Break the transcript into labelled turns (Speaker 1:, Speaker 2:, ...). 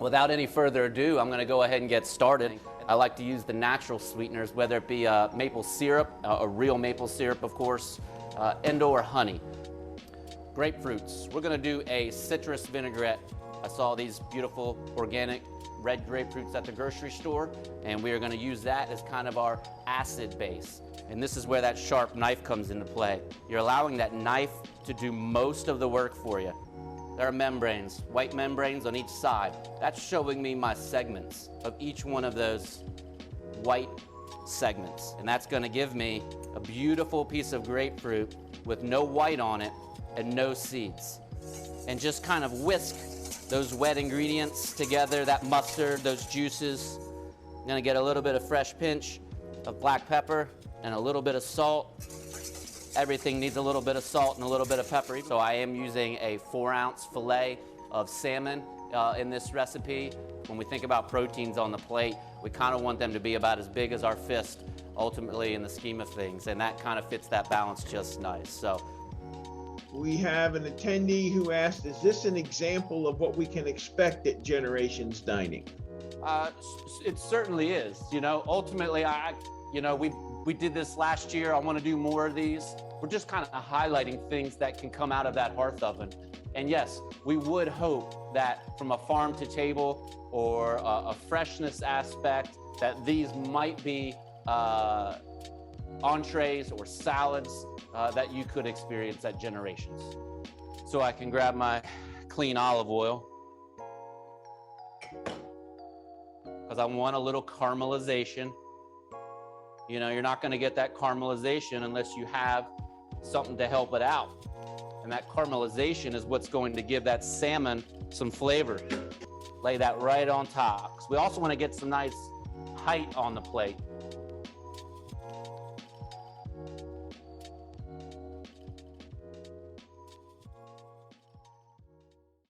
Speaker 1: Without any further ado, I'm going to go ahead and get started. I like to use the natural sweeteners, whether it be maple syrup, a real maple syrup, of course, and/or honey. Grapefruits. We're going to do a citrus vinaigrette. I saw these beautiful organic red grapefruits at the grocery store, and we are going to use that as kind of our acid base. And this is where that sharp knife comes into play. You're allowing that knife to do most of the work for you. There are membranes, white membranes on each side. That's showing me my segments of each one of those white segments. And that's going to give me a beautiful piece of grapefruit with no white on it and no seeds. And just kind of whisk those wet ingredients together, that mustard, those juices. I'm going to get a little bit of fresh pinch of black pepper and a little bit of salt. Everything needs a little bit of salt and a little bit of pepper. So I am using a 4-ounce fillet of salmon in this recipe. When we think about proteins on the plate, we kind of want them to be about as big as our fist, ultimately, in the scheme of things. And that kind of fits that balance just nice. So
Speaker 2: we have an attendee who asked, is this an example of what we can expect at Generations Dining?
Speaker 1: It certainly is. You know, ultimately, we did this last year. I want to do more of these. We're just kind of highlighting things that can come out of that hearth oven. And yes, we would hope that from a farm to table or a freshness aspect, that these might be entrees or salads that you could experience at Generations. So I can grab my clean olive oil, because I want a little caramelization. You know, you're not going to get that caramelization unless you have something to help it out. And that caramelization is what's going to give that salmon some flavor. Lay that right on top. 'Cause we also want to get some nice height on the plate.